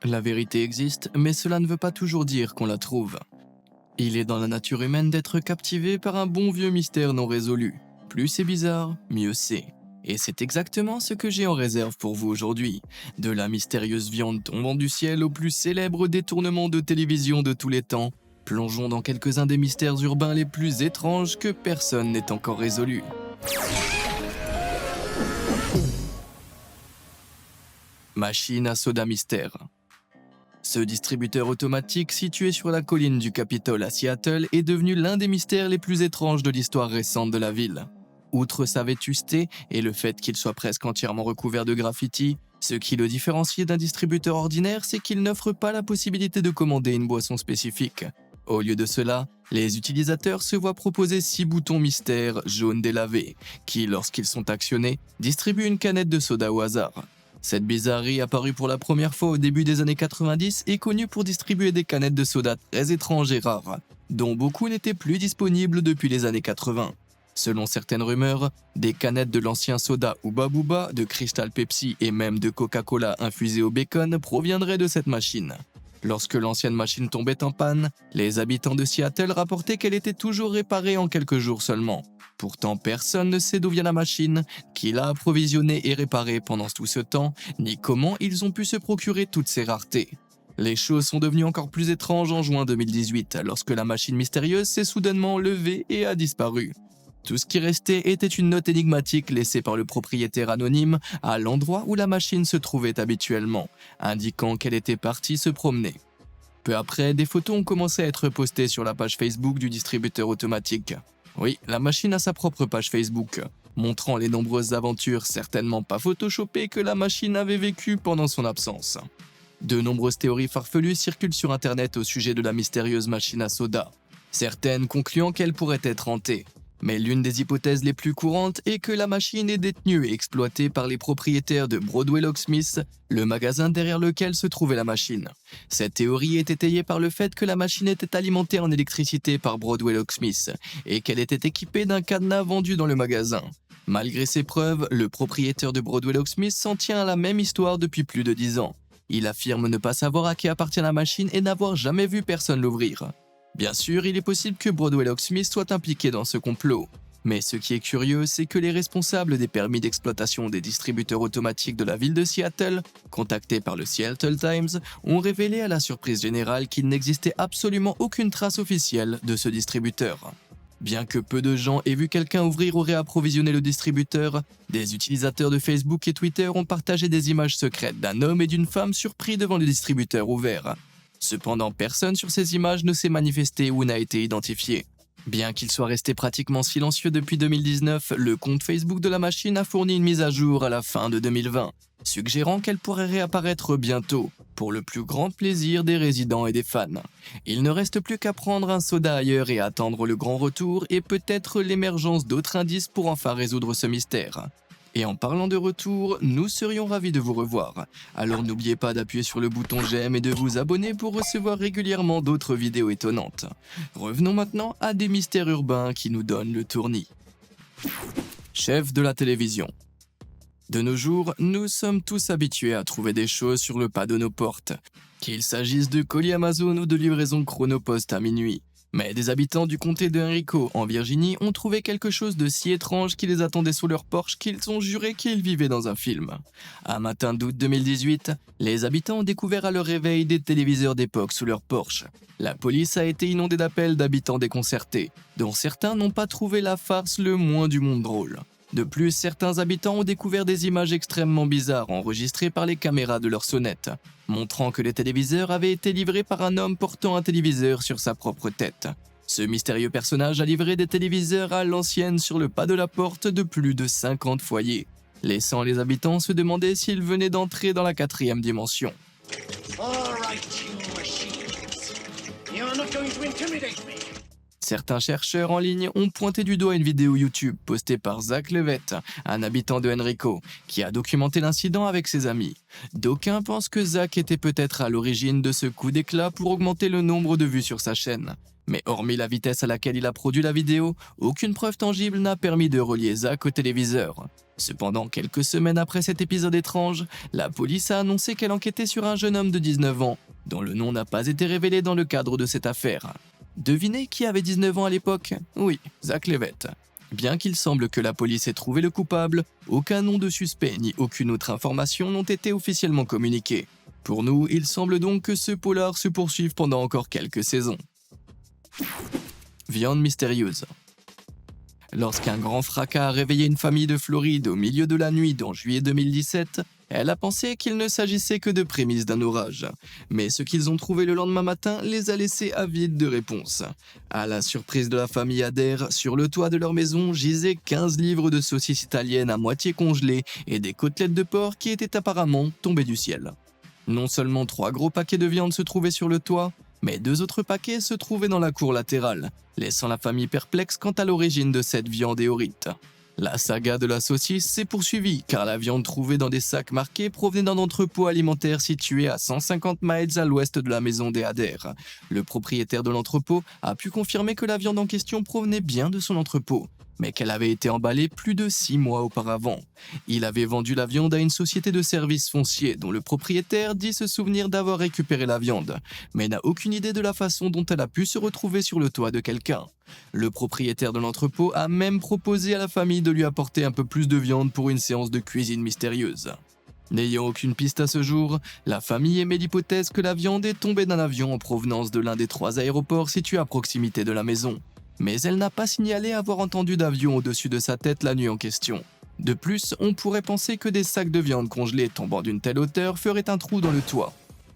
La vérité existe, mais cela ne veut pas toujours dire qu'on la trouve. Il est dans la nature humaine d'être captivé par un bon vieux mystère non résolu. Plus c'est bizarre, mieux c'est. Et c'est exactement ce que j'ai en réserve pour vous aujourd'hui. De la mystérieuse viande tombant du ciel au plus célèbre détournement de télévision de tous les temps, plongeons dans quelques-uns des mystères urbains les plus étranges que personne n'ait encore résolus. Machine à soda mystère. Ce distributeur automatique situé sur la colline du Capitole à Seattle est devenu l'un des mystères les plus étranges de l'histoire récente de la ville. Outre sa vétusté et le fait qu'il soit presque entièrement recouvert de graffitis, ce qui le différencie d'un distributeur ordinaire, c'est qu'il n'offre pas la possibilité de commander une boisson spécifique. Au lieu de cela, les utilisateurs se voient proposer 6 boutons mystères jaunes délavés, qui, lorsqu'ils sont actionnés, distribuent une canette de soda au hasard. Cette bizarrerie apparue pour la première fois au début des années 90 est connue pour distribuer des canettes de soda très étranges et rares, dont beaucoup n'étaient plus disponibles depuis les années 80. Selon certaines rumeurs, des canettes de l'ancien soda Hubba Bubba, de Crystal Pepsi et même de Coca-Cola infusées au bacon proviendraient de cette machine. Lorsque l'ancienne machine tombait en panne, les habitants de Seattle rapportaient qu'elle était toujours réparée en quelques jours seulement. Pourtant, personne ne sait d'où vient la machine, qui l'a approvisionnée et réparée pendant tout ce temps, ni comment ils ont pu se procurer toutes ces raretés. Les choses sont devenues encore plus étranges en juin 2018, lorsque la machine mystérieuse s'est soudainement levée et a disparu. Tout ce qui restait était une note énigmatique laissée par le propriétaire anonyme à l'endroit où la machine se trouvait habituellement, indiquant qu'elle était partie se promener. Peu après, des photos ont commencé à être postées sur la page Facebook du distributeur automatique. Oui, la machine a sa propre page Facebook, montrant les nombreuses aventures certainement pas photoshopées que la machine avait vécues pendant son absence. De nombreuses théories farfelues circulent sur internet au sujet de la mystérieuse machine à soda, certaines concluant qu'elle pourrait être hantée. Mais l'une des hypothèses les plus courantes est que la machine est détenue et exploitée par les propriétaires de Broadway Locksmith, le magasin derrière lequel se trouvait la machine. Cette théorie est étayée par le fait que la machine était alimentée en électricité par Broadway Locksmith et qu'elle était équipée d'un cadenas vendu dans le magasin. Malgré ces preuves, le propriétaire de Broadway Locksmith s'en tient à la même histoire depuis plus de 10 ans. Il affirme ne pas savoir à qui appartient la machine et n'avoir jamais vu personne l'ouvrir. Bien sûr, il est possible que Broadway Locksmith soit impliqué dans ce complot. Mais ce qui est curieux, c'est que les responsables des permis d'exploitation des distributeurs automatiques de la ville de Seattle, contactés par le Seattle Times, ont révélé à la surprise générale qu'il n'existait absolument aucune trace officielle de ce distributeur. Bien que peu de gens aient vu quelqu'un ouvrir ou réapprovisionner le distributeur, des utilisateurs de Facebook et Twitter ont partagé des images secrètes d'un homme et d'une femme surpris devant le distributeur ouvert. Cependant, personne sur ces images ne s'est manifesté ou n'a été identifié. Bien qu'il soit resté pratiquement silencieux depuis 2019, le compte Facebook de la machine a fourni une mise à jour à la fin de 2020, suggérant qu'elle pourrait réapparaître bientôt, pour le plus grand plaisir des résidents et des fans. Il ne reste plus qu'à prendre un soda ailleurs et attendre le grand retour et peut-être l'émergence d'autres indices pour enfin résoudre ce mystère. Et en parlant de retour, nous serions ravis de vous revoir. Alors n'oubliez pas d'appuyer sur le bouton j'aime et de vous abonner pour recevoir régulièrement d'autres vidéos étonnantes. Revenons maintenant à des mystères urbains qui nous donnent le tournis. Chef de la télévision. De nos jours, nous sommes tous habitués à trouver des choses sur le pas de nos portes, qu'il s'agisse de colis Amazon ou de livraison Chronopost à minuit. Mais des habitants du comté de Henrico, en Virginie, ont trouvé quelque chose de si étrange qui les attendait sous leur porche qu'ils ont juré qu'ils vivaient dans un film. Un matin d'août 2018, les habitants ont découvert à leur réveil des téléviseurs d'époque sous leur porche. La police a été inondée d'appels d'habitants déconcertés, dont certains n'ont pas trouvé la farce le moins du monde drôle. De plus, certains habitants ont découvert des images extrêmement bizarres enregistrées par les caméras de leur sonnette, montrant que les téléviseurs avaient été livrés par un homme portant un téléviseur sur sa propre tête. Ce mystérieux personnage a livré des téléviseurs à l'ancienne sur le pas de la porte de plus de 50 foyers, laissant les habitants se demander s'ils venaient d'entrer dans la 4e dimension. All right, you machines. You're not going to intimidate me. Certains chercheurs en ligne ont pointé du doigt une vidéo YouTube postée par Zach Levitt, un habitant de Henrico, qui a documenté l'incident avec ses amis. D'aucuns pensent que Zach était peut-être à l'origine de ce coup d'éclat pour augmenter le nombre de vues sur sa chaîne. Mais hormis la vitesse à laquelle il a produit la vidéo, aucune preuve tangible n'a permis de relier Zach au téléviseur. Cependant, quelques semaines après cet épisode étrange, la police a annoncé qu'elle enquêtait sur un jeune homme de 19 ans, dont le nom n'a pas été révélé dans le cadre de cette affaire. Devinez qui avait 19 ans à l'époque? Oui, Zach Levitt. Bien qu'il semble que la police ait trouvé le coupable, aucun nom de suspect ni aucune autre information n'ont été officiellement communiqués. Pour nous, il semble donc que ce polar se poursuive pendant encore quelques saisons. Viande mystérieuse. Lorsqu'un grand fracas a réveillé une famille de Floride au milieu de la nuit en juillet 2017, elle a pensé qu'il ne s'agissait que de prémices d'un orage. Mais ce qu'ils ont trouvé le lendemain matin les a laissés avides de réponses. À la surprise de la famille Adair, sur le toit de leur maison gisaient 15 livres de saucisses italiennes à moitié congelées et des côtelettes de porc qui étaient apparemment tombées du ciel. Non seulement 3 gros paquets de viande se trouvaient sur le toit, mais 2 autres paquets se trouvaient dans la cour latérale, laissant la famille perplexe quant à l'origine de cette viande éorite. La saga de la saucisse s'est poursuivie car la viande trouvée dans des sacs marqués provenait d'un entrepôt alimentaire situé à 150 miles à l'ouest de la maison des Adair. Le propriétaire de l'entrepôt a pu confirmer que la viande en question provenait bien de son entrepôt, mais qu'elle avait été emballée plus de 6 mois auparavant. Il avait vendu la viande à une société de services fonciers dont le propriétaire dit se souvenir d'avoir récupéré la viande, mais n'a aucune idée de la façon dont elle a pu se retrouver sur le toit de quelqu'un. Le propriétaire de l'entrepôt a même proposé à la famille de lui apporter un peu plus de viande pour une séance de cuisine mystérieuse. N'ayant aucune piste à ce jour, la famille émet l'hypothèse que la viande est tombée d'un avion en provenance de l'un des 3 aéroports situés à proximité de la maison. Mais elle n'a pas signalé avoir entendu d'avion au-dessus de sa tête la nuit en question. De plus, on pourrait penser que des sacs de viande congelés tombant d'une telle hauteur feraient un trou dans le toit.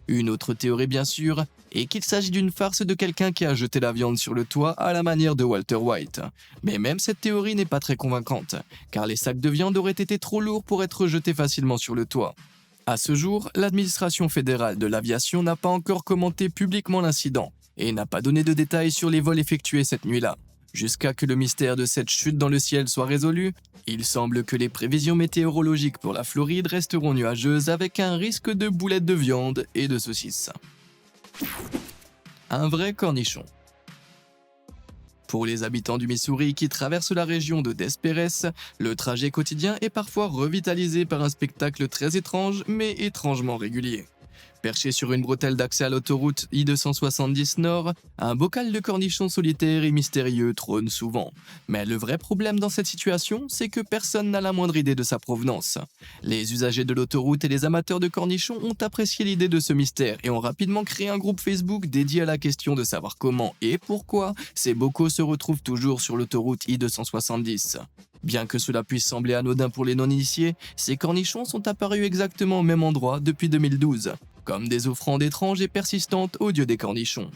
Une autre théorie bien sûr est qu'il s'agit d'une farce de quelqu'un qui a jeté la viande sur le toit à la manière de Walter White. Mais même cette théorie n'est pas très convaincante, car les sacs de viande auraient été trop lourds pour être jetés facilement sur le toit. À ce jour, l'administration fédérale de l'aviation n'a pas encore commenté publiquement l'incident et n'a pas donné de détails sur les vols effectués cette nuit-là. Jusqu'à que le mystère de cette chute dans le ciel soit résolu, il semble que les prévisions météorologiques pour la Floride resteront nuageuses avec un risque de boulettes de viande et de saucisses. Un vrai cornichon. Pour les habitants du Missouri qui traversent la région de Des Peres, le trajet quotidien est parfois revitalisé par un spectacle très étrange mais étrangement régulier. Perché sur une bretelle d'accès à l'autoroute I-270 Nord, un bocal de cornichons solitaires et mystérieux trône souvent. Mais le vrai problème dans cette situation, c'est que personne n'a la moindre idée de sa provenance. Les usagers de l'autoroute et les amateurs de cornichons ont apprécié l'idée de ce mystère et ont rapidement créé un groupe Facebook dédié à la question de savoir comment et pourquoi ces bocaux se retrouvent toujours sur l'autoroute I-270. Bien que cela puisse sembler anodin pour les non-initiés, ces cornichons sont apparus exactement au même endroit depuis 2012, comme des offrandes étranges et persistantes au dieu des cornichons.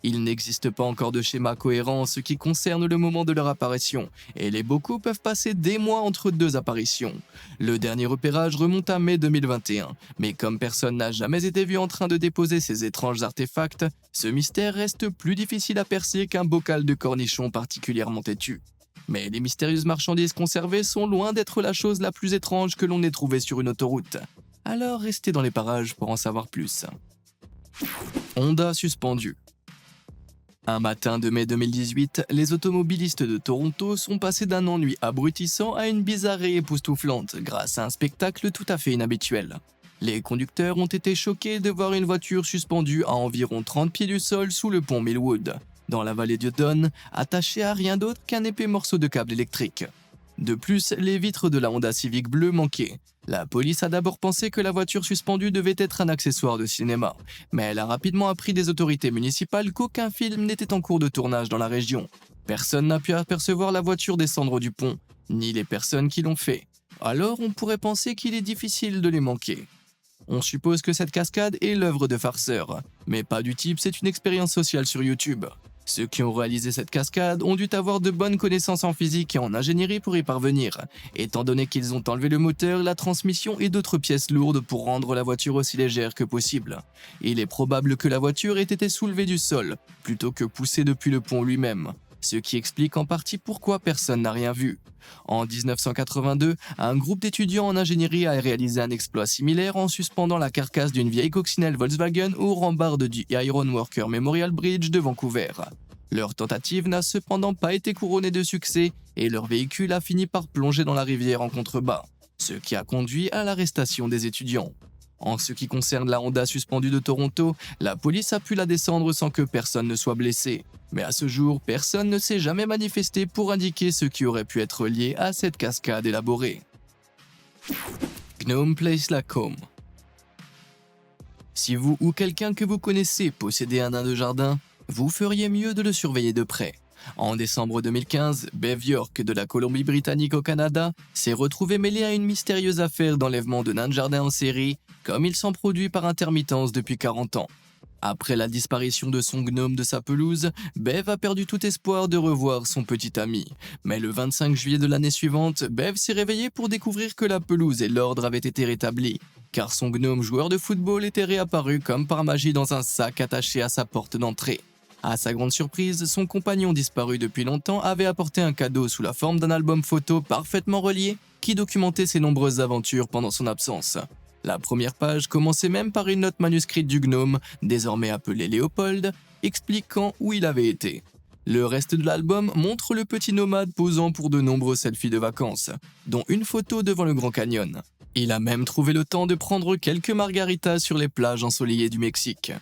Il n'existe pas encore de schéma cohérent en ce qui concerne le moment de leur apparition, et les bocaux peuvent passer des mois entre 2 apparitions. Le dernier repérage remonte à mai 2021, mais comme personne n'a jamais été vu en train de déposer ces étranges artefacts, ce mystère reste plus difficile à percer qu'un bocal de cornichons particulièrement têtu. Mais les mystérieuses marchandises conservées sont loin d'être la chose la plus étrange que l'on ait trouvée sur une autoroute. Alors restez dans les parages pour en savoir plus. Honda suspendu. Un matin de mai 2018, les automobilistes de Toronto sont passés d'un ennui abrutissant à une bizarrerie époustouflante grâce à un spectacle tout à fait inhabituel. Les conducteurs ont été choqués de voir une voiture suspendue à environ 30 pieds du sol sous le pont Millwood, dans la vallée du Don, attachée à rien d'autre qu'un épais morceau de câble électrique. De plus, les vitres de la Honda Civic bleue manquaient. La police a d'abord pensé que la voiture suspendue devait être un accessoire de cinéma, mais elle a rapidement appris des autorités municipales qu'aucun film n'était en cours de tournage dans la région. Personne n'a pu apercevoir la voiture descendre du pont, ni les personnes qui l'ont fait. Alors on pourrait penser qu'il est difficile de les manquer. On suppose que cette cascade est l'œuvre de farceurs, mais pas du type c'est une expérience sociale sur YouTube. Ceux qui ont réalisé cette cascade ont dû avoir de bonnes connaissances en physique et en ingénierie pour y parvenir, étant donné qu'ils ont enlevé le moteur, la transmission et d'autres pièces lourdes pour rendre la voiture aussi légère que possible. Il est probable que la voiture ait été soulevée du sol, plutôt que poussée depuis le pont lui-même, ce qui explique en partie pourquoi personne n'a rien vu. En 1982, un groupe d'étudiants en ingénierie a réalisé un exploit similaire en suspendant la carcasse d'une vieille coccinelle Volkswagen aux rambardes du Iron Worker Memorial Bridge de Vancouver. Leur tentative n'a cependant pas été couronnée de succès et leur véhicule a fini par plonger dans la rivière en contrebas, ce qui a conduit à l'arrestation des étudiants. En ce qui concerne la Honda suspendue de Toronto, la police a pu la descendre sans que personne ne soit blessé. Mais à ce jour, personne ne s'est jamais manifesté pour indiquer ce qui aurait pu être lié à cette cascade élaborée. Gnome Place Lacombe. Si vous ou quelqu'un que vous connaissez possédait un nain de jardin, vous feriez mieux de le surveiller de près. En décembre 2015, Bev York de la Colombie-Britannique au Canada s'est retrouvé mêlé à une mystérieuse affaire d'enlèvement de nains de jardin en série, comme il s'en produit par intermittence depuis 40 ans. Après la disparition de son gnome de sa pelouse, Bev a perdu tout espoir de revoir son petit ami. Mais le 25 juillet de l'année suivante, Bev s'est réveillé pour découvrir que la pelouse et l'ordre avaient été rétablis, car son gnome joueur de football était réapparu comme par magie dans un sac attaché à sa porte d'entrée. À sa grande surprise, son compagnon disparu depuis longtemps avait apporté un cadeau sous la forme d'un album photo parfaitement relié qui documentait ses nombreuses aventures pendant son absence. La première page commençait même par une note manuscrite du gnome, désormais appelé Léopold, expliquant où il avait été. Le reste de l'album montre le petit nomade posant pour de nombreux selfies de vacances, dont une photo devant le Grand Canyon. Il a même trouvé le temps de prendre quelques margaritas sur les plages ensoleillées du Mexique.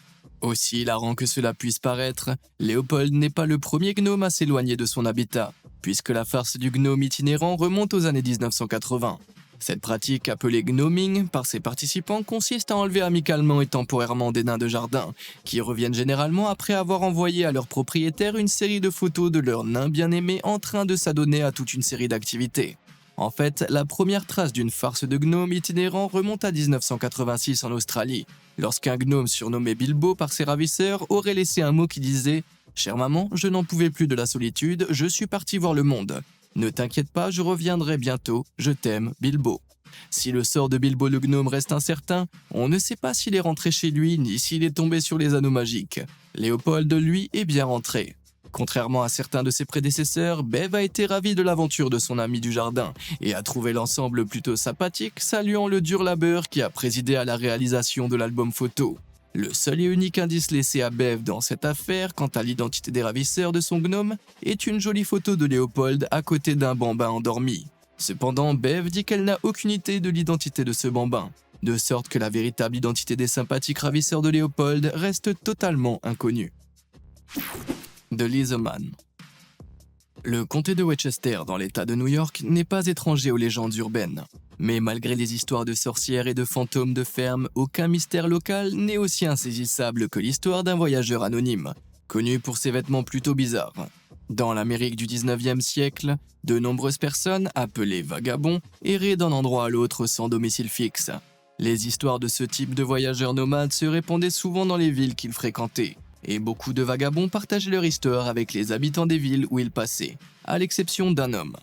Aussi hilarant que cela puisse paraître, Léopold n'est pas le premier gnome à s'éloigner de son habitat, puisque la farce du gnome itinérant remonte aux années 1980. Cette pratique, appelée gnoming par ses participants, consiste à enlever amicalement et temporairement des nains de jardin, qui reviennent généralement après avoir envoyé à leur propriétaire une série de photos de leur nain bien-aimé en train de s'adonner à toute une série d'activités. En fait, la première trace d'une farce de gnome itinérant remonte à 1986 en Australie, lorsqu'un gnome surnommé Bilbo par ses ravisseurs aurait laissé un mot qui disait « Chère maman, je n'en pouvais plus de la solitude, je suis parti voir le monde. Ne t'inquiète pas, je reviendrai bientôt, je t'aime, Bilbo. » Si le sort de Bilbo le gnome reste incertain, on ne sait pas s'il est rentré chez lui ni s'il est tombé sur les anneaux magiques. Léopold, lui, est bien rentré. Contrairement à certains de ses prédécesseurs, Bev a été ravi de l'aventure de son ami du jardin et a trouvé l'ensemble plutôt sympathique, saluant le dur labeur qui a présidé à la réalisation de l'album photo. Le seul et unique indice laissé à Bev dans cette affaire quant à l'identité des ravisseurs de son gnome est une jolie photo de Léopold à côté d'un bambin endormi. Cependant, Bev dit qu'elle n'a aucune idée de l'identité de ce bambin, de sorte que la véritable identité des sympathiques ravisseurs de Léopold reste totalement inconnue. The Lizardman. Le comté de Westchester dans l'État de New York n'est pas étranger aux légendes urbaines. Mais malgré les histoires de sorcières et de fantômes de ferme, aucun mystère local n'est aussi insaisissable que l'histoire d'un voyageur anonyme, connu pour ses vêtements plutôt bizarres. Dans l'Amérique du 19e siècle, de nombreuses personnes, appelées vagabonds, erraient d'un endroit à l'autre sans domicile fixe. Les histoires de ce type de voyageurs nomades se répandaient souvent dans les villes qu'ils fréquentaient, et beaucoup de vagabonds partageaient leur histoire avec les habitants des villes où ils passaient, à l'exception d'un homme.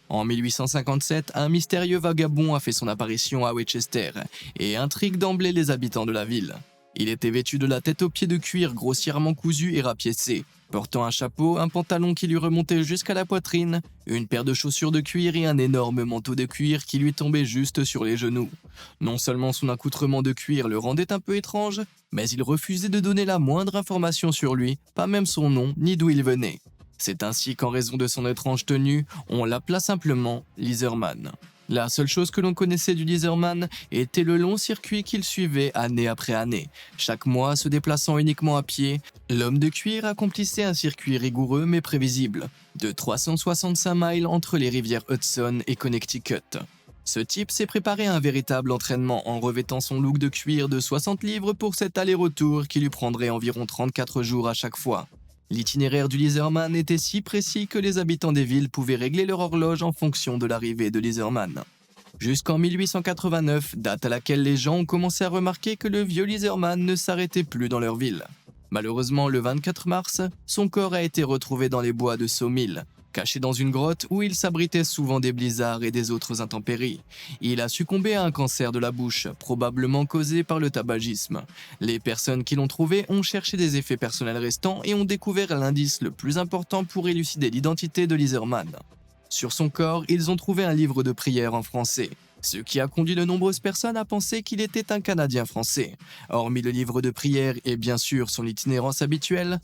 En 1857, un mystérieux vagabond a fait son apparition à Westchester et intrigue d'emblée les habitants de la ville. Il était vêtu de la tête aux pieds de cuir grossièrement cousu et rapiécé, portant un chapeau, un pantalon qui lui remontait jusqu'à la poitrine, une paire de chaussures de cuir et un énorme manteau de cuir qui lui tombait juste sur les genoux. Non seulement son accoutrement de cuir le rendait un peu étrange, mais il refusait de donner la moindre information sur lui, pas même son nom ni d'où il venait. C'est ainsi qu'en raison de son étrange tenue, on l'appela simplement Lizardman. La seule chose que l'on connaissait du Lizardman était le long circuit qu'il suivait année après année. Chaque mois, se déplaçant uniquement à pied, l'homme de cuir accomplissait un circuit rigoureux mais prévisible, de 365 miles entre les rivières Hudson et Connecticut. Ce type s'est préparé à un véritable entraînement en revêtant son look de cuir de 60 livres pour cet aller-retour qui lui prendrait environ 34 jours à chaque fois. L'itinéraire du Lizardman était si précis que les habitants des villes pouvaient régler leur horloge en fonction de l'arrivée de Lizardman. Jusqu'en 1889, date à laquelle les gens ont commencé à remarquer que le vieux Lizardman ne s'arrêtait plus dans leur ville. Malheureusement, le 24 mars, son corps a été retrouvé dans les bois de Sawmill, caché dans une grotte où il s'abritait souvent des blizzards et des autres intempéries. Il a succombé à un cancer de la bouche, probablement causé par le tabagisme. Les personnes qui l'ont trouvé ont cherché des effets personnels restants et ont découvert l'indice le plus important pour élucider l'identité de Lizardman. Sur son corps, ils ont trouvé un livre de prières en français, ce qui a conduit de nombreuses personnes à penser qu'il était un Canadien français. Hormis le livre de prières et bien sûr son itinérance habituelle,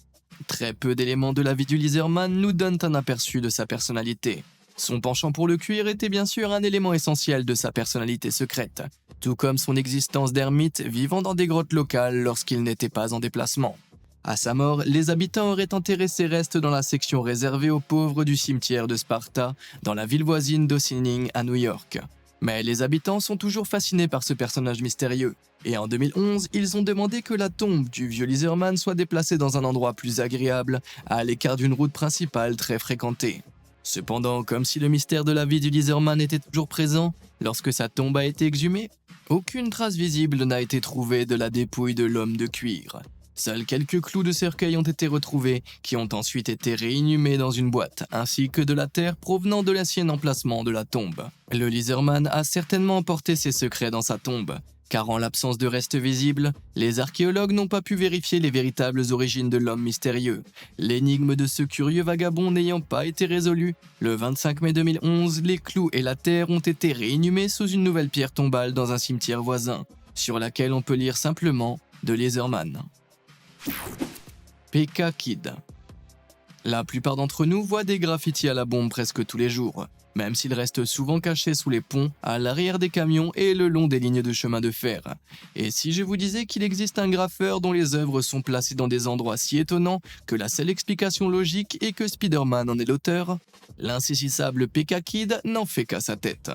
Très peu d'éléments de la vie du Lizardman nous donnent un aperçu de sa personnalité. Son penchant pour le cuir était bien sûr un élément essentiel de sa personnalité secrète, tout comme son existence d'ermite vivant dans des grottes locales lorsqu'il n'était pas en déplacement. À sa mort, les habitants auraient enterré ses restes dans la section réservée aux pauvres du cimetière de Sparta, dans la ville voisine d'Ossining à New York. Mais les habitants sont toujours fascinés par ce personnage mystérieux, et en 2011, ils ont demandé que la tombe du vieux Lizardman soit déplacée dans un endroit plus agréable, à l'écart d'une route principale très fréquentée. Cependant, comme si le mystère de la vie du Lizardman était toujours présent, lorsque sa tombe a été exhumée, aucune trace visible n'a été trouvée de la dépouille de l'homme de cuir. Seuls quelques clous de cercueil ont été retrouvés, qui ont ensuite été réinhumés dans une boîte, ainsi que de la terre provenant de l'ancien emplacement de la tombe. Le Lizardman a certainement emporté ses secrets dans sa tombe, car en l'absence de restes visibles, les archéologues n'ont pas pu vérifier les véritables origines de l'homme mystérieux. L'énigme de ce curieux vagabond n'ayant pas été résolue, le 25 mai 2011, les clous et la terre ont été réinhumés sous une nouvelle pierre tombale dans un cimetière voisin, sur laquelle on peut lire simplement « The Lizardman ». PK Kid. La plupart d'entre nous voient des graffitis à la bombe presque tous les jours, même s'ils restent souvent cachés sous les ponts, à l'arrière des camions et le long des lignes de chemin de fer. Et si je vous disais qu'il existe un graffeur dont les œuvres sont placées dans des endroits si étonnants que la seule explication logique est que Spider-Man en est l'auteur, l'insaisissable PK Kid n'en fait qu'à sa tête.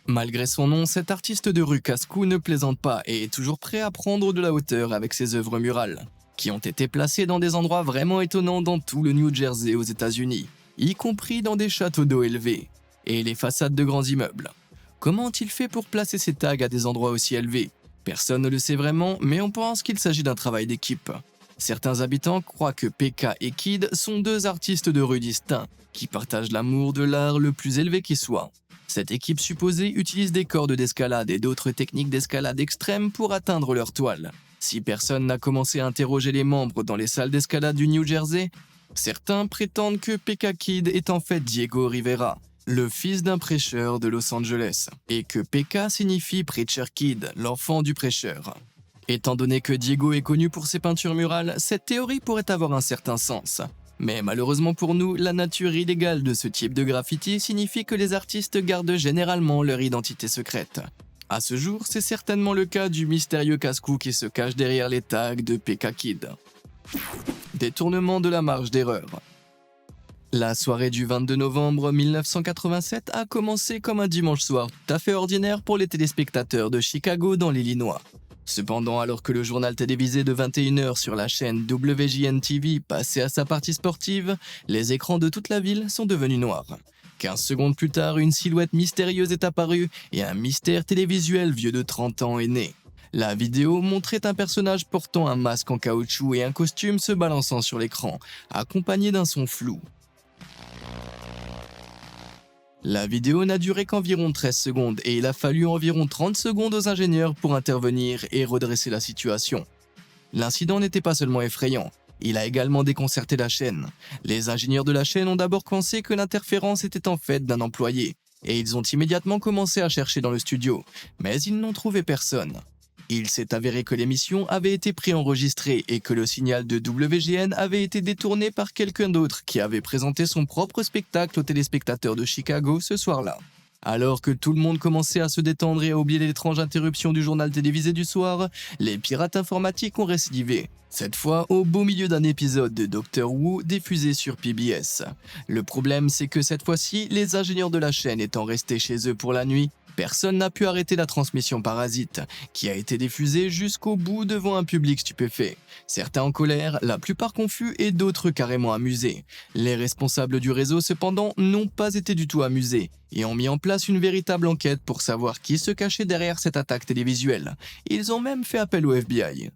Malgré son nom, cet artiste de rue casse-cou ne plaisante pas et est toujours prêt à prendre de la hauteur avec ses œuvres murales, qui ont été placées dans des endroits vraiment étonnants dans tout le New Jersey aux États-Unis, y compris dans des châteaux d'eau élevés et les façades de grands immeubles. Comment ont-ils fait pour placer ces tags à des endroits aussi élevés? Personne ne le sait vraiment, mais on pense qu'il s'agit d'un travail d'équipe. Certains habitants croient que PK et Kid sont deux artistes de rue distincts, qui partagent l'amour de l'art le plus élevé qui soit. Cette équipe supposée utilise des cordes d'escalade et d'autres techniques d'escalade extrêmes pour atteindre leur toile. Si personne n'a commencé à interroger les membres dans les salles d'escalade du New Jersey, certains prétendent que PK Kid est en fait Diego Rivera, le fils d'un prêcheur de Los Angeles, et que PK signifie Preacher Kid, l'enfant du prêcheur. Étant donné que Diego est connu pour ses peintures murales, cette théorie pourrait avoir un certain sens. Mais malheureusement pour nous, la nature illégale de ce type de graffiti signifie que les artistes gardent généralement leur identité secrète. À ce jour, c'est certainement le cas du mystérieux casse-cou qui se cache derrière les tags de PK Kid. Détournement de la marge d'erreur. La soirée du 22 novembre 1987 a commencé comme un dimanche soir tout à fait ordinaire pour les téléspectateurs de Chicago dans l'Illinois. Cependant, alors que le journal télévisé de 21h sur la chaîne WGN-TV passait à sa partie sportive, les écrans de toute la ville sont devenus noirs. 15 secondes plus tard, une silhouette mystérieuse est apparue et un mystère télévisuel vieux de 30 ans est né. La vidéo montrait un personnage portant un masque en caoutchouc et un costume se balançant sur l'écran, accompagné d'un son flou. La vidéo n'a duré qu'environ 13 secondes et il a fallu environ 30 secondes aux ingénieurs pour intervenir et redresser la situation. L'incident n'était pas seulement effrayant, il a également déconcerté la chaîne. Les ingénieurs de la chaîne ont d'abord pensé que l'interférence était en fait d'un employé, et ils ont immédiatement commencé à chercher dans le studio, mais ils n'ont trouvé personne. Il s'est avéré que l'émission avait été préenregistrée et que le signal de WGN avait été détourné par quelqu'un d'autre qui avait présenté son propre spectacle aux téléspectateurs de Chicago ce soir-là. Alors que tout le monde commençait à se détendre et à oublier l'étrange interruption du journal télévisé du soir, les pirates informatiques ont récidivé. Cette fois au beau milieu d'un épisode de Doctor Who diffusé sur PBS. Le problème, c'est que cette fois-ci, les ingénieurs de la chaîne étant restés chez eux pour la nuit, personne n'a pu arrêter la transmission parasite, qui a été diffusée jusqu'au bout devant un public stupéfait. Certains en colère, la plupart confus et d'autres carrément amusés. Les responsables du réseau cependant n'ont pas été du tout amusés et ont mis en place une véritable enquête pour savoir qui se cachait derrière cette attaque télévisuelle. Ils ont même fait appel au FBI.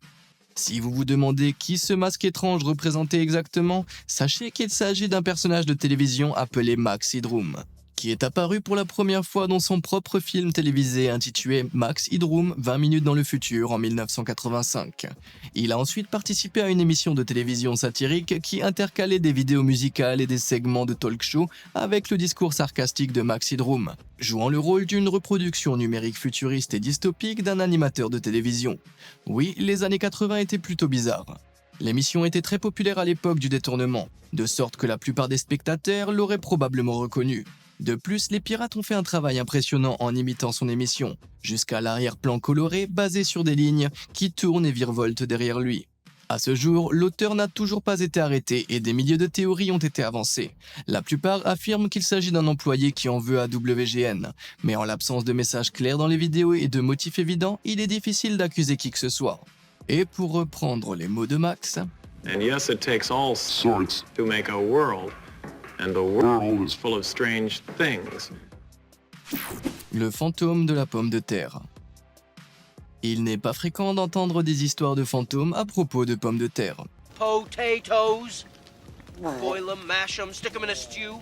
Si vous vous demandez qui ce masque étrange représentait exactement, sachez qu'il s'agit d'un personnage de télévision appelé Max Headroom, qui est apparu pour la première fois dans son propre film télévisé intitulé Max Headroom 20 minutes dans le futur en 1985. Il a ensuite participé à une émission de télévision satirique qui intercalait des vidéos musicales et des segments de talk show avec le discours sarcastique de Max Headroom, jouant le rôle d'une reproduction numérique futuriste et dystopique d'un animateur de télévision. Oui, les années 80 étaient plutôt bizarres. L'émission était très populaire à l'époque du détournement, de sorte que la plupart des spectateurs l'auraient probablement reconnu. De plus, les pirates ont fait un travail impressionnant en imitant son émission, jusqu'à l'arrière-plan coloré basé sur des lignes qui tournent et virevoltent derrière lui. À ce jour, l'auteur n'a toujours pas été arrêté et des milliers de théories ont été avancées. La plupart affirment qu'il s'agit d'un employé qui en veut à WGN, mais en l'absence de messages clairs dans les vidéos et de motifs évidents, il est difficile d'accuser qui que ce soit. Et pour reprendre les mots de Max, And yes, it takes all sorts to make a world, and the world is full of strange things. le fantôme de la pomme de terre. Il n'est pas fréquent d'entendre des histoires de fantômes à propos de pommes de terre. Potatoes. Boil 'em, mash 'em, stick 'em in a stew.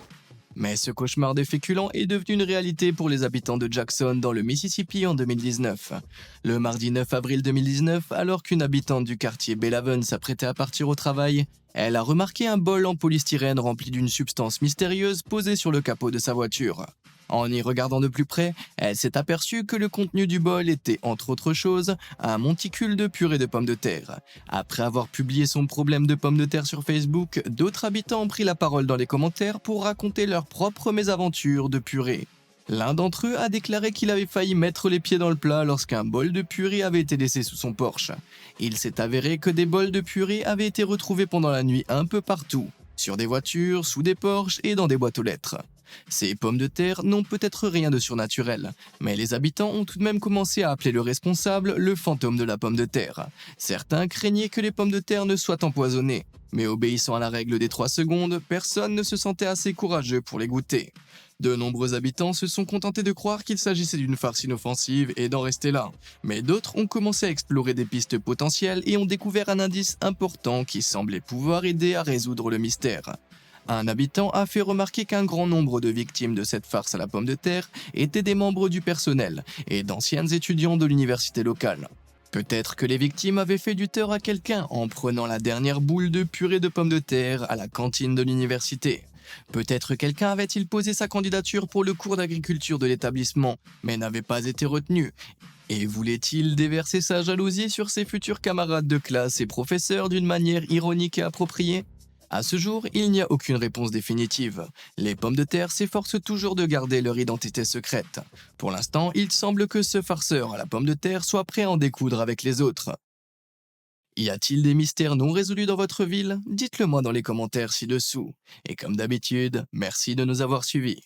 Mais ce cauchemar des féculents est devenu une réalité pour les habitants de Jackson dans le Mississippi en 2019. Le mardi 9 avril 2019, alors qu'une habitante du quartier Belhaven s'apprêtait à partir au travail, elle a remarqué un bol en polystyrène rempli d'une substance mystérieuse posée sur le capot de sa voiture. En y regardant de plus près, elle s'est aperçue que le contenu du bol était, entre autres choses, un monticule de purée de pommes de terre. Après avoir publié son problème de pommes de terre sur Facebook, d'autres habitants ont pris la parole dans les commentaires pour raconter leurs propres mésaventures de purée. L'un d'entre eux a déclaré qu'il avait failli mettre les pieds dans le plat lorsqu'un bol de purée avait été laissé sous son porche. Il s'est avéré que des bols de purée avaient été retrouvés pendant la nuit un peu partout, sur des voitures, sous des Porsche et dans des boîtes aux lettres. Ces pommes de terre n'ont peut-être rien de surnaturel, mais les habitants ont tout de même commencé à appeler le responsable le fantôme de la pomme de terre. Certains craignaient que les pommes de terre ne soient empoisonnées, mais obéissant à la règle des 3 secondes, personne ne se sentait assez courageux pour les goûter. De nombreux habitants se sont contentés de croire qu'il s'agissait d'une farce inoffensive et d'en rester là, mais d'autres ont commencé à explorer des pistes potentielles et ont découvert un indice important qui semblait pouvoir aider à résoudre le mystère. Un habitant a fait remarquer qu'un grand nombre de victimes de cette farce à la pomme de terre étaient des membres du personnel et d'anciens étudiants de l'université locale. Peut-être que les victimes avaient fait du tort à quelqu'un en prenant la dernière boule de purée de pommes de terre à la cantine de l'université. Peut-être quelqu'un avait-il posé sa candidature pour le cours d'agriculture de l'établissement, mais n'avait pas été retenu. Et voulait-il déverser sa jalousie sur ses futurs camarades de classe et professeurs d'une manière ironique et appropriée ? À ce jour, il n'y a aucune réponse définitive. Les pommes de terre s'efforcent toujours de garder leur identité secrète. Pour l'instant, il semble que ce farceur à la pomme de terre soit prêt à en découdre avec les autres. Y a-t-il des mystères non résolus dans votre ville ? Dites-le moi dans les commentaires ci-dessous. Et comme d'habitude, merci de nous avoir suivis.